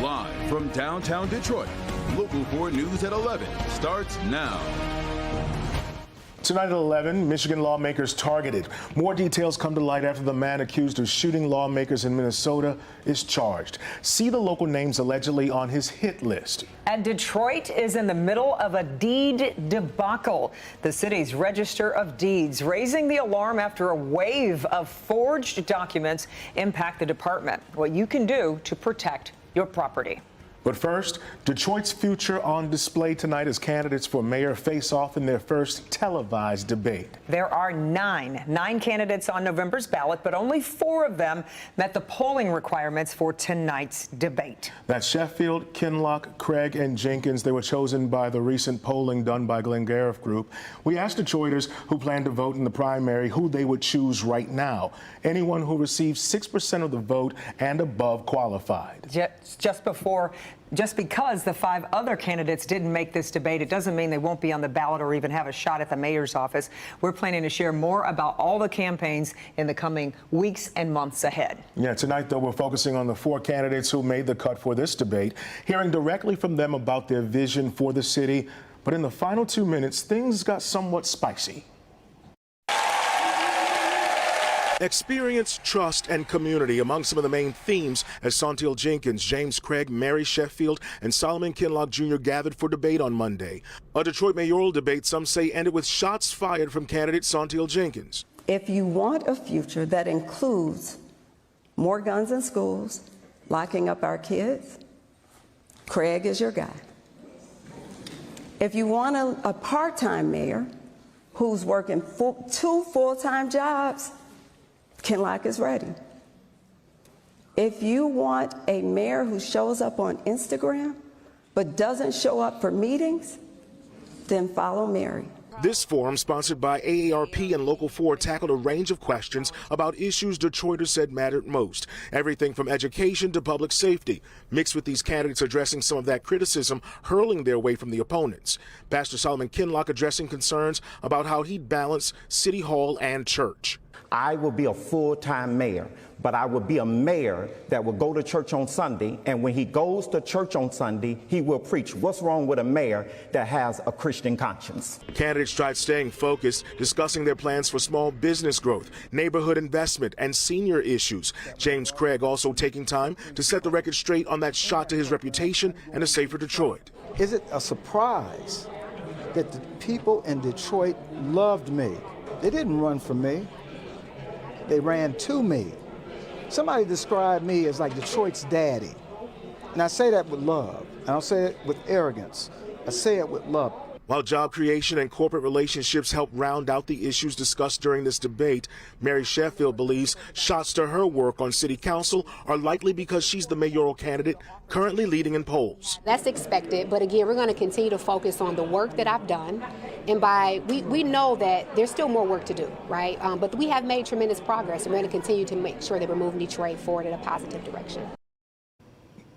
Live from downtown Detroit, Local 4 News at 11 starts now. Tonight at 11, Michigan lawmakers targeted. More details come to light after the man accused of shooting lawmakers in Minnesota is charged. See the local names allegedly on his hit list. And Detroit is in the middle of a deed debacle. The city's Register of Deeds raising the alarm after a wave of forged documents impact the department. What you can do to protect your property. But first, Detroit's future on display tonight as candidates for mayor face off in their first televised debate. There are nine candidates on November's ballot, but only 4 of them met the polling requirements for tonight's debate. That's Sheffield, Kinloch, Craig, and Jenkins. They were chosen by the recent polling done by Glengarriff Group. We asked Detroiters who plan to vote in the primary who they would choose right now. Anyone who receives 6% of the vote and above qualified. Just because the 5 other candidates didn't make this debate, it doesn't mean they won't be on the ballot or even have a shot at the mayor's office. We're planning to share more about all the campaigns in the coming weeks and months ahead. Yeah, tonight, though, we're focusing on the 4 candidates who made the cut for this debate, hearing directly from them about their vision for the city. But in the final 2 minutes, things got somewhat spicy. Experience, trust, and community among some of the main themes as Sontiel Jenkins, James Craig, Mary Sheffield, and Solomon Kinloch Jr. gathered for debate on Monday. A Detroit mayoral debate, some say, ended with shots fired from candidate Sontiel Jenkins. If you want a future that includes more guns in schools, locking up our kids, Craig is your guy. If you want a part-time mayor who's working 2 full-time jobs, Kinloch is ready. If you want a mayor who shows up on Instagram but doesn't show up for meetings, then follow Mary. This forum, sponsored by AARP and Local 4, tackled a range of questions about issues Detroiters said mattered most. Everything from education to public safety, mixed with these candidates addressing some of that criticism hurling their way from the opponents. Pastor Solomon Kinloch addressing concerns about how he'd balance City Hall and church. I will be a full-time mayor, but I will be a mayor that will go to church on Sunday, and when he goes to church on Sunday, he will preach. What's wrong with a mayor that has a Christian conscience? Candidates tried staying focused, discussing their plans for small business growth, neighborhood investment, and senior issues. James Craig also taking time to set the record straight on that shot to his reputation and a safer Detroit. Is it a surprise that the people in Detroit loved me? They didn't run from me. They ran to me. Somebody described me as like Detroit's daddy. And I say that with love. I don't say it with arrogance. I say it with love. While job creation and corporate relationships help round out the issues discussed during this debate, Mary Sheffield believes shots to her work on city council are likely because she's the mayoral candidate currently leading in polls. That's expected, but again, we're going to continue to focus on the work that I've done. And we know that there's still more work to do, right? But we have made tremendous progress, and we're going to continue to make sure that we're moving Detroit forward in a positive direction.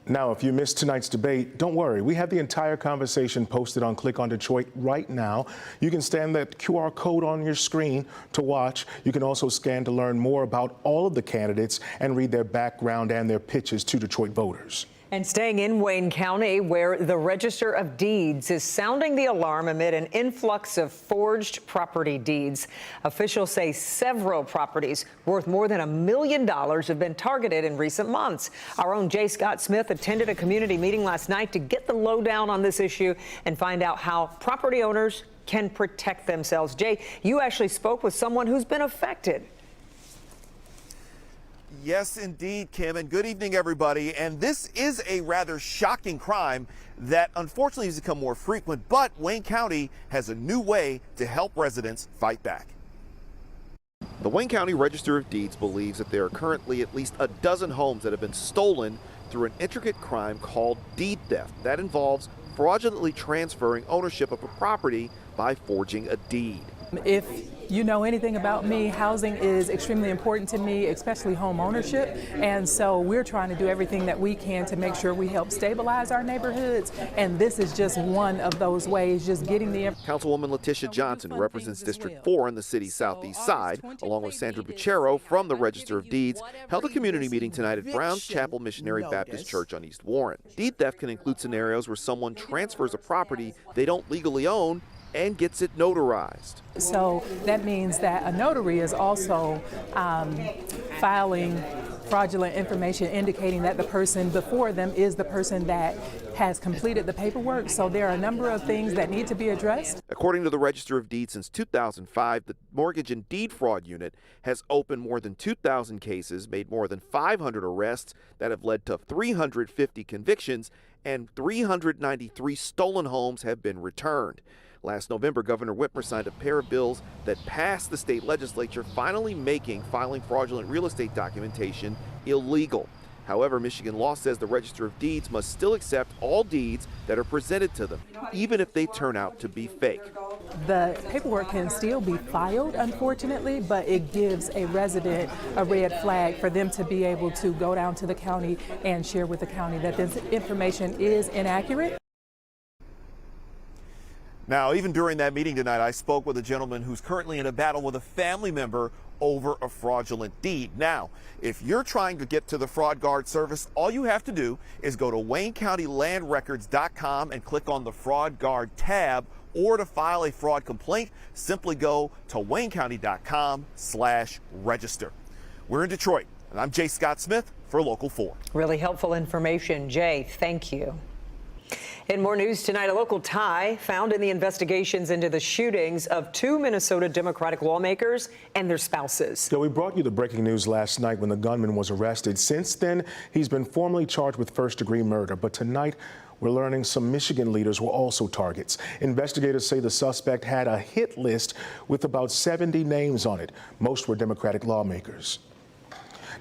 Now, if you missed tonight's debate, don't worry. We have the entire conversation posted on Click on Detroit right now. You can scan that QR code on your screen to watch. You can also scan to learn more about all of the candidates and read their background and their pitches to Detroit voters. And staying in Wayne County, where the Register of Deeds is sounding the alarm amid an influx of forged property deeds. Officials say several properties worth more than $1 million have been targeted in recent months. Our own Jay Scott Smith attended a community meeting last night to get the lowdown on this issue and find out how property owners can protect themselves. Jay, you actually spoke with someone who's been affected. Yes, indeed, Kim, and good evening, everybody. And this is a rather shocking crime that unfortunately has become more frequent, but Wayne County has a new way to help residents fight back. The Wayne County Register of Deeds believes that there are currently at least a dozen homes that have been stolen through an intricate crime called deed theft. That involves fraudulently transferring ownership of a property by forging a deed. If you know anything about me, housing is extremely important to me, especially home ownership. And so we're trying to do everything that we can to make sure we help stabilize our neighborhoods. And this is just one of those ways, just getting the information. Councilwoman Letitia Johnson, who represents District 4 on the city's southeast side, along with Sandra Buchero from the Register of Deeds, held a community meeting tonight at Brown's Chapel Missionary Baptist Church on East Warren. Deed theft can include scenarios where someone transfers a property they don't legally own and gets it notarized. So that means that a notary is also filing fraudulent information indicating that the person before them is the person that has completed the paperwork. So there are a number of things that need to be addressed. According to the Register of Deeds, since 2005, the Mortgage and Deed Fraud Unit has opened more than 2,000 cases, made more than 500 arrests that have led to 350 convictions, and 393 stolen homes have been returned. Last November, Governor Whitmer signed a pair of bills that passed the state legislature, finally making filing fraudulent real estate documentation illegal. However, Michigan law says the Register of Deeds must still accept all deeds that are presented to them, even if they turn out to be fake. The paperwork can still be filed, unfortunately, but it gives a resident a red flag for them to be able to go down to the county and share with the county that this information is inaccurate. Now, even during that meeting tonight, I spoke with a gentleman who's currently in a battle with a family member over a fraudulent deed. Now, if you're trying to get to the Fraud Guard service, all you have to do is go to WayneCountyLandRecords.com and click on the Fraud Guard tab, or to file a fraud complaint, simply go to WayneCounty.com/register. We're in Detroit, and I'm Jay Scott Smith for Local 4. Really helpful information, Jay. Thank you. In more news tonight, a local tie found in the investigations into the shootings of 2 Minnesota Democratic lawmakers and their spouses. Yeah, we brought you the breaking news last night when the gunman was arrested. Since then, he's been formally charged with first-degree murder. But tonight, we're learning some Michigan leaders were also targets. Investigators say the suspect had a hit list with about 70 names on it. Most were Democratic lawmakers.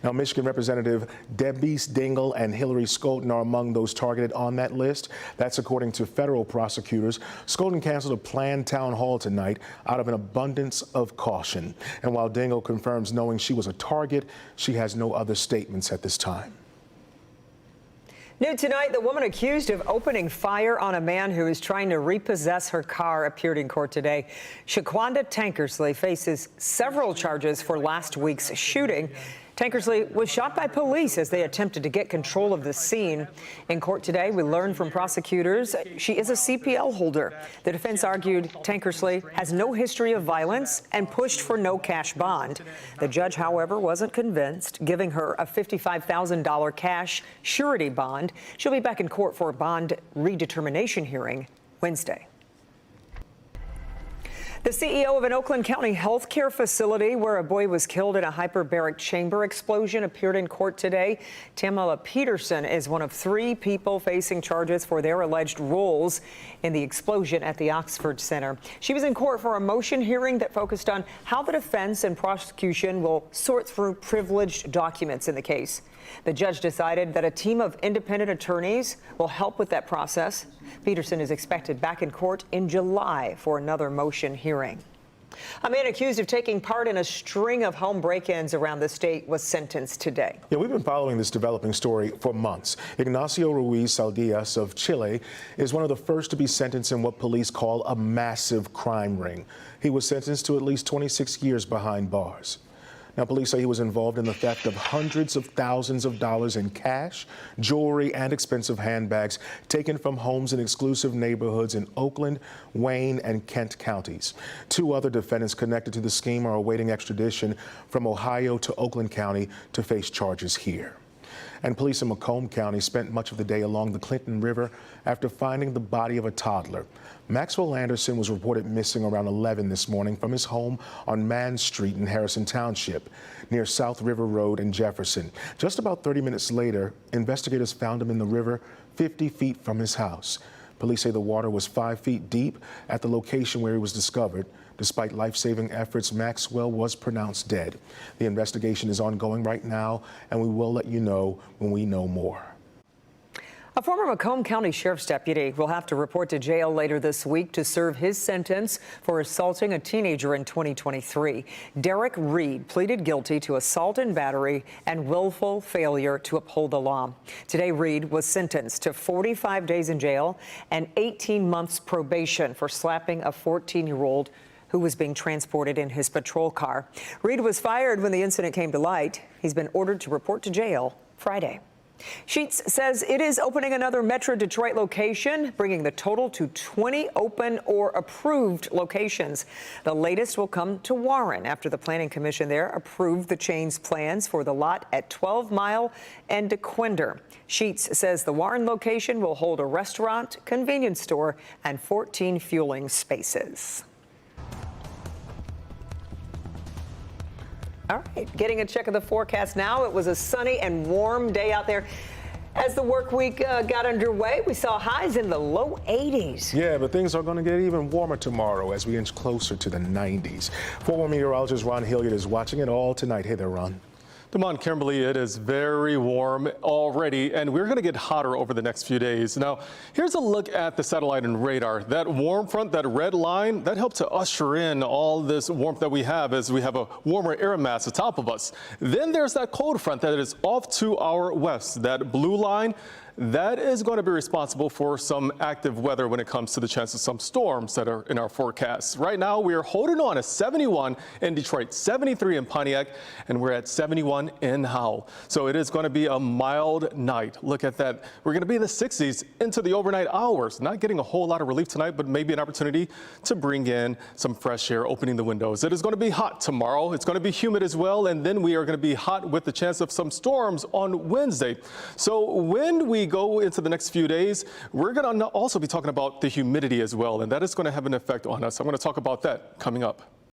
Now, Michigan Representative Debbie Dingell and Hillary Skolten are among those targeted on that list. That's according to federal prosecutors. Skolten canceled a planned town hall tonight out of an abundance of caution. And while Dingell confirms knowing she was a target, she has no other statements at this time. New tonight, the woman accused of opening fire on a man who is trying to repossess her car appeared in court today. Shaquanda Tankersley faces several charges for last week's shooting. Tankersley was shot by police as they attempted to get control of the scene. In court today, we learned from prosecutors she is a CPL holder. The defense argued Tankersley has no history of violence and pushed for no cash bond. The judge, however, wasn't convinced, giving her a $55,000 cash surety bond. She'll be back in court for a bond redetermination hearing Wednesday. The CEO of an Oakland County healthcare facility where a boy was killed in a hyperbaric chamber explosion appeared in court today. Tamala Peterson is one of 3 people facing charges for their alleged roles in the explosion at the Oxford Center. She was in court for a motion hearing that focused on how the defense and prosecution will sort through privileged documents in the case. The judge decided that a team of independent attorneys will help with that process. Peterson is expected back in court in July for another motion hearing. A man accused of taking part in a string of home break-ins around the state was sentenced today. Yeah, we've been following this developing story for months. Ignacio Ruiz Saldias of Chile is one of the first to be sentenced in what police call a massive crime ring. He was sentenced to at least 26 years behind bars. Now, police say he was involved in the theft of hundreds of thousands of dollars in cash, jewelry, and expensive handbags taken from homes in exclusive neighborhoods in Oakland, Wayne, and Kent counties. 2 other defendants connected to the scheme are awaiting extradition from Ohio to Oakland County to face charges here. And police in Macomb County spent much of the day along the Clinton River after finding the body of a toddler. Maxwell Anderson was reported missing around 11 this morning from his home on Mann Street in Harrison Township, near South River Road in Jefferson. Just about 30 minutes later, investigators found him in the river 50 feet from his house. Police say the water was 5 feet deep at the location where he was discovered. Despite life-saving efforts, Maxwell was pronounced dead. The investigation is ongoing right now, and we will let you know when we know more. A former Macomb County Sheriff's deputy will have to report to jail later this week to serve his sentence for assaulting a teenager in 2023. Derek Reed pleaded guilty to assault and battery and willful failure to uphold the law. Today, Reed was sentenced to 45 days in jail and 18 months probation for slapping a 14-year-old who was being transported in his patrol car. Reed was fired when the incident came to light. He's been ordered to report to jail Friday. Sheetz says it is opening another Metro Detroit location, bringing the total to 20 open or approved locations. The latest will come to Warren after the Planning Commission there approved the chain's plans for the lot at 12 Mile and DeQuinder. Sheetz says the Warren location will hold a restaurant, convenience store, and 14 fueling spaces. All right, getting a check of the forecast now. It was a sunny and warm day out there. As the work week got underway, we saw highs in the low 80s. Yeah, but things are going to get even warmer tomorrow as we inch closer to the 90s. Former meteorologist Ron Hilliard is watching it all tonight. Hey there, Ron. Come on, Kimberly, it is very warm already, and we're going to get hotter over the next few days. Now, here's a look at the satellite and radar. That warm front, that red line, that helped to usher in all this warmth that we have as we have a warmer air mass atop of us. Then there's that cold front that is off to our west. That blue line, that is going to be responsible for some active weather when it comes to the chance of some storms that are in our forecasts. Right now, we are holding on to 71 in Detroit, 73 in Pontiac, and we're at 71 in Howell. So it is going to be a mild night. Look at that. We're going to be in the 60s into the overnight hours. Not getting a whole lot of relief tonight, but maybe an opportunity to bring in some fresh air, opening the windows. It is going to be hot tomorrow. It's going to be humid as well, and then we are going to be hot with the chance of some storms on Wednesday. So when we go into the next few days, we're going to also be talking about the humidity as well, and that is going to have an effect on us. I'm going to talk about that coming up.